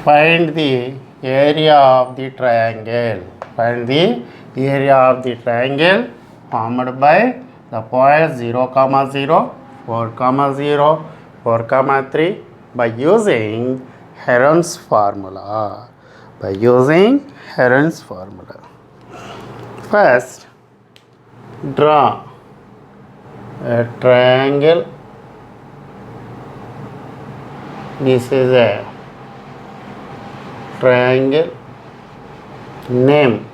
Find the area of the triangle. Find the area of the triangle formed by the points 0, 0, 4, 0, 4, 3 by using Heron's formula. By using Heron's formula. First, draw a triangle. This is a triangle. Name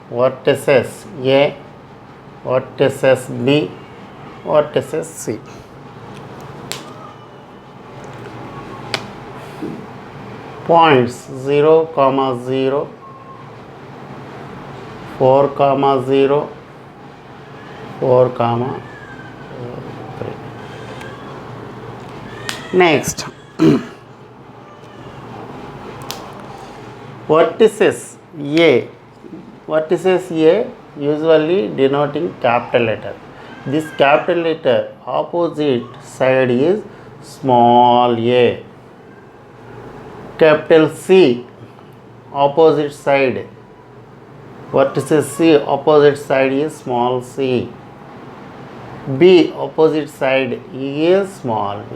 vertices A, vertices B, vertices C. Points 0, 0, 4, 0, 4, 3. Next, vertices A. Vertices A usually denoting capital letter. This capital letter opposite side is small a. Capital C opposite side. Vertices C opposite side is small c. B opposite side is small b.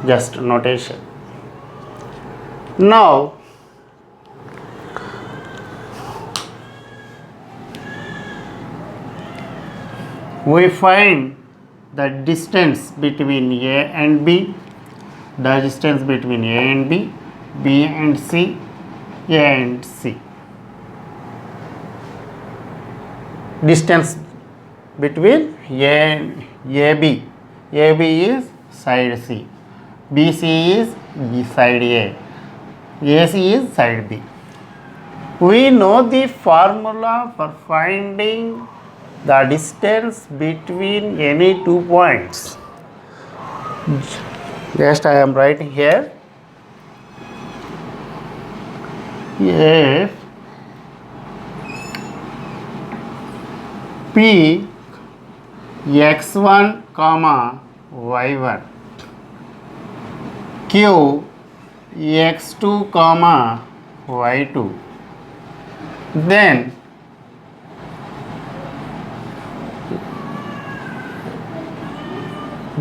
Just notation. Now we find the distance between A and B, the distance between A and B, B and C, A and C. Distance between A and AB. AB is side C, BC is side A, AC is side B. We know the formula for finding the distance between any 2 points. Just I am writing here. If P x1, y1, Q x2, y2, then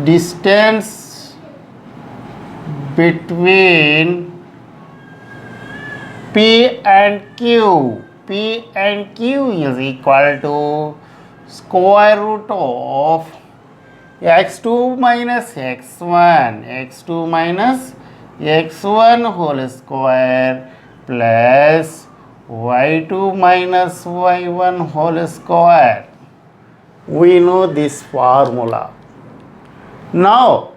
distance between P and Q is equal to square root of x2 minus x1 whole square plus y2 minus y1 whole square. We know this formula. Now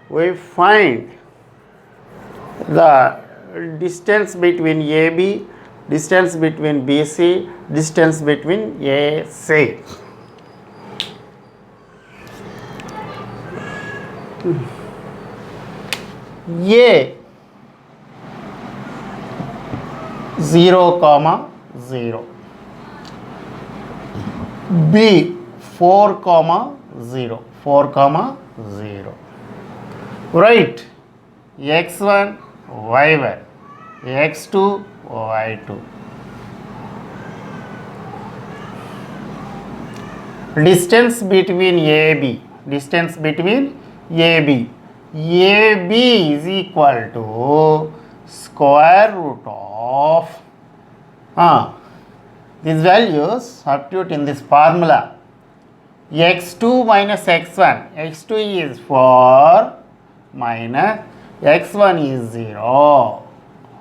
we find the distance between AB, distance between BC, distance between AC. A 0, 0, B 4, 0, 0. Write x1, y1, x2, y2. Distance between AB, AB is equal to square root of these values substitute in this formula. x2 minus x1, x2 is 4 minus x1 is 0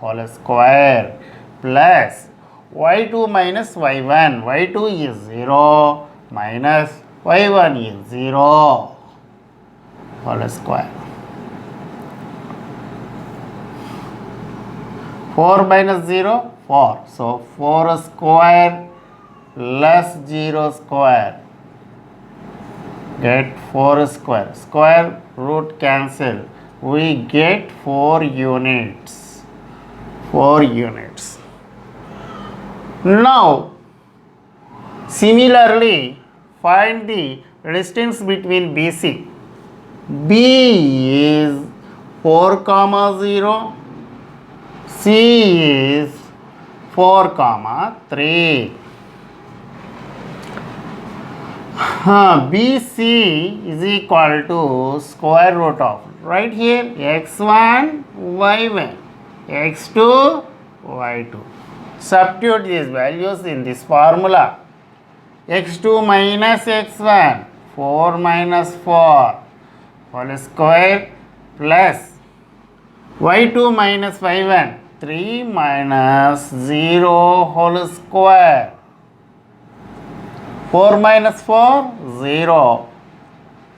whole square plus y2 minus y1, y2 is 0 minus y1 is 0 whole square. 4 minus 0, 4. So 4 square plus 0 square. Get 4 square. Square root cancel. We get 4 units. 4 units. Now, similarly, find the distance between BC. B is 4 comma 0, C is 4 comma 3. BC is equal to square root of, right here, x1 y1 x2 y2. Substitute these values in this formula. x2 minus x1, 4 minus 4 whole square, plus y2 minus y1, 3 minus 0 whole square. 4 minus 4, 0,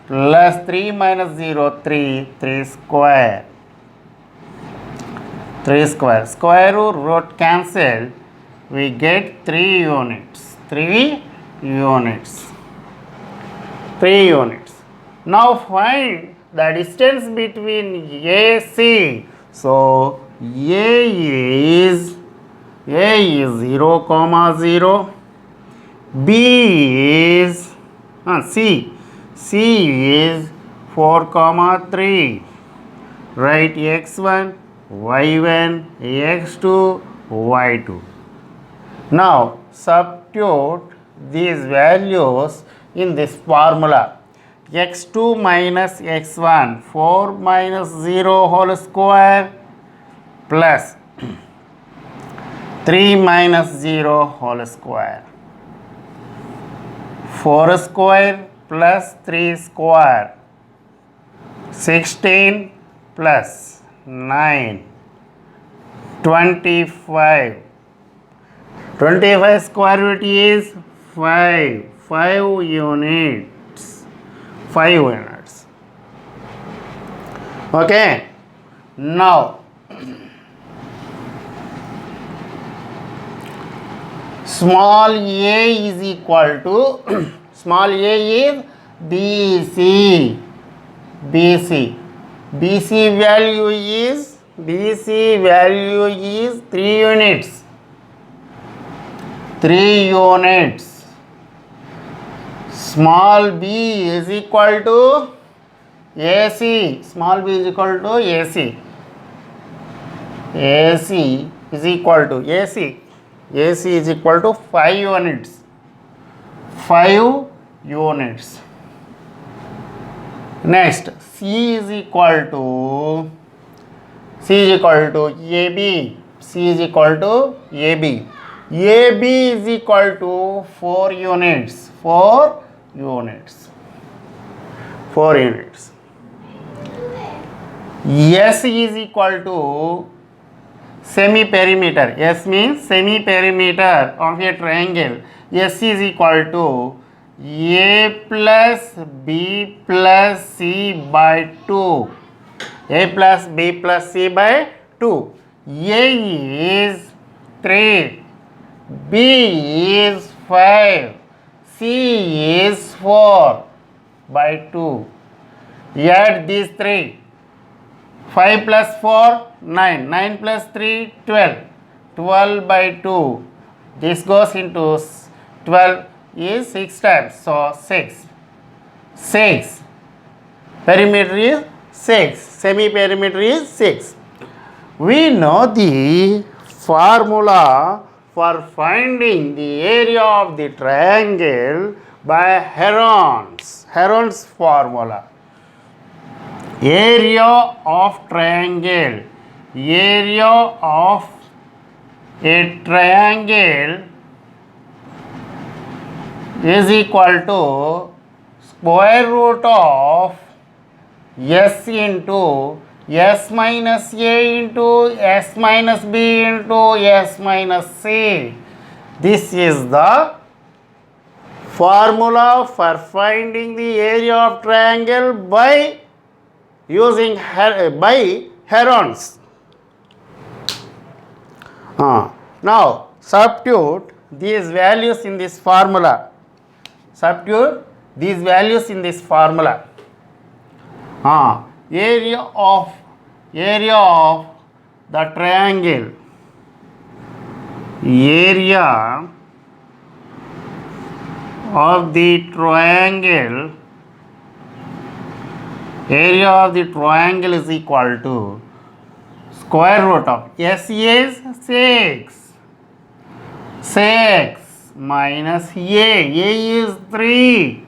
plus 3 minus 0, 3, 3 square. 3 square. Square root cancelled, we get 3 units. 3 units. 3 units. Now find the distance between AC. So A is 0 comma 0. B is C is 4 comma 3. Write x1 y1 x2 y2. Now substitute these values in this formula. x2 minus x1, 4 minus 0 whole square, plus 3 minus 0 whole square. 4 square plus 3 square, 16 plus 9, 25. 25 square root is 5. 5 units. 5 units. Okay. Now small a is equal to small a is BC. BC value is 3 units. 3 units. Small b is equal to AC. Small b is equal to AC. AC is equal to AC. AC is equal to 5 units. 5 units. Next, C is equal to AB. C is equal to AB. AB is equal to 4 units. 4 units. 4 units. S is equal to semi-perimeter. S means semi-perimeter of a triangle. S is equal to A plus B plus C by 2. A plus B plus C by 2. A is 3. B is 5. C is 4 by 2. Add these 3. 5 plus 4, 9. 9 plus 3, 12. 12 by 2. This goes into 12 is 6 times. So 6. 6. Perimeter is 6. Semi-perimeter is 6. We know the formula for finding the area of the triangle by Heron's formula. Area of triangle. Area of a triangle is equal to square root of S into S minus A into S minus B into S minus C. This is the formula for finding the area of triangle by using by Heron's. Now substitute these values in this formula. Substitute these values in this formula. Area of the triangle. Area of the triangle area of the triangle is equal to square root of S is 6. 6 minus A is 3.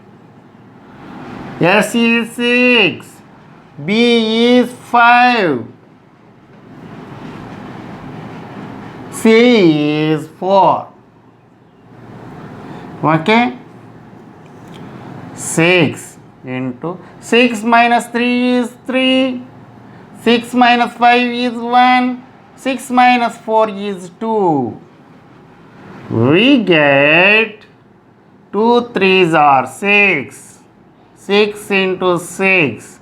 S is 6. B is 5. C is 4. Okay? 6 into 6 minus 3 is 3. 6 minus 5 is 1. 6 minus 4 is 2. We get 2 3s are 6. 6 into 6.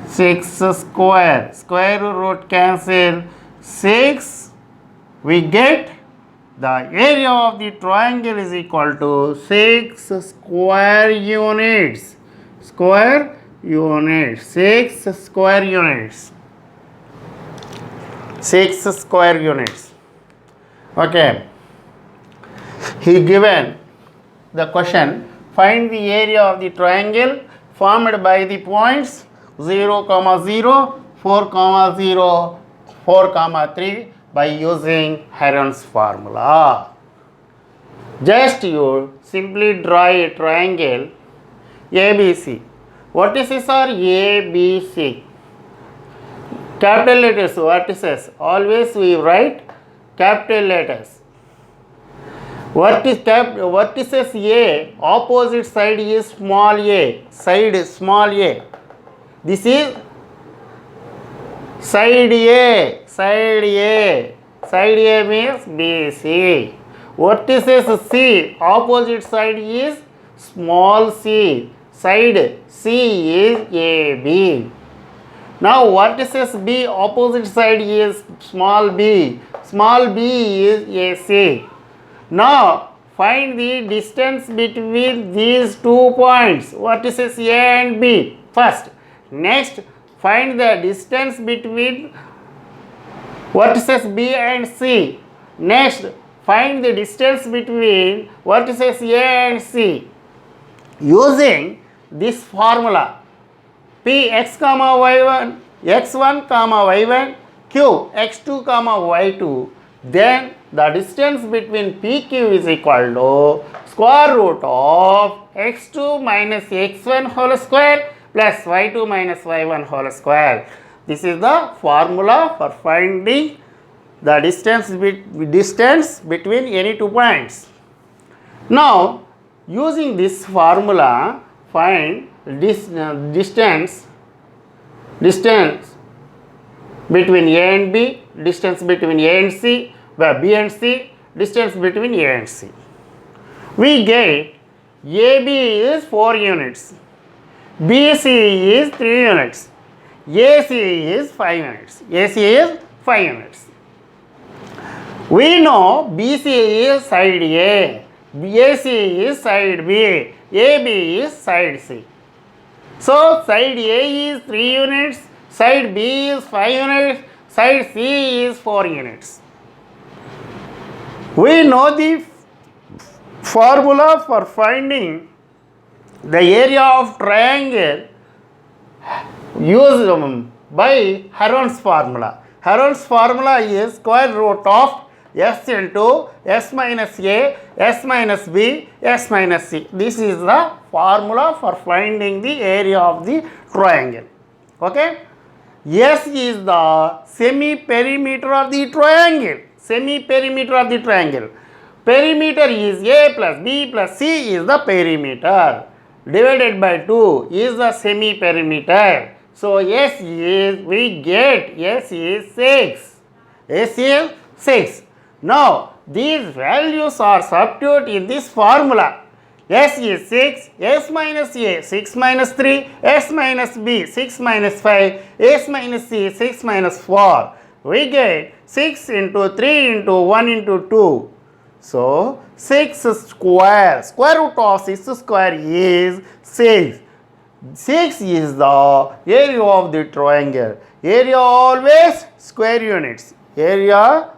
6 square. Square root cancel. 6. We get the area of the triangle is equal to 6 square units. Square units. 6 square units. 6 square units. Okay. He given the question, find the area of the triangle formed by the points 0, 0, 4, 0, 4, 3 by using Heron's formula. Just you simply draw a triangle ABC. Vertices are ABC. Capital letters vertices. Always we write capital letters. Vertices A, opposite side is small a. Side small a. This is side A. Side A. Side A means BC. Vertices C, opposite side is small c. Side C is AB. Now vertices B, opposite side is small b. Small b is AC. Now find the distance between these 2 points, vertices A and B first. Next, find the distance between vertices B and C. Next, find the distance between vertices A and C. Using this formula, P x comma y1, x1 comma y1, q x2 comma y2, then the distance between PQ is equal to square root of x2 minus x1 whole square plus y2 minus y1 whole square. This is the formula for finding the distance between any 2 points. Now, using this formula, find this distance between A and B, distance between A and C, where B and C, distance between A and C. We get AB is 4 units, BC is 3 units, AC is 5 units. AC is 5 units. We know BC is side A, AC is side B, AB is side C. So side A is 3 units, side B is 5 units, side C is 4 units. We know the formula for finding the area of triangle used by Heron's formula. Heron's formula is square root of S into S minus A, S minus B, S minus C. This is the formula for finding the area of the triangle. Okay? S is the semi-perimeter of the triangle. Semi-perimeter of the triangle. Perimeter is A plus B plus C is the perimeter. Divided by 2 is the semi-perimeter. So S is, we get S is 6. S is 6. Now, these values are substituted in this formula. S is 6, S minus A, 6 minus 3, S minus B, 6 minus 5, S minus C, 6 minus 4. We get 6 into 3 into 1 into 2. So, 6 square, square root of 6 square is 6. 6 is the area of the triangle. Area always square units. Areas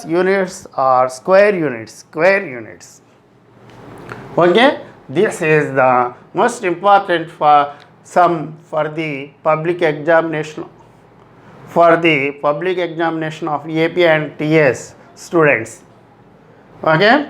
units are square units. Okay. This is the most important for the public examination of AP and TS students. Okay.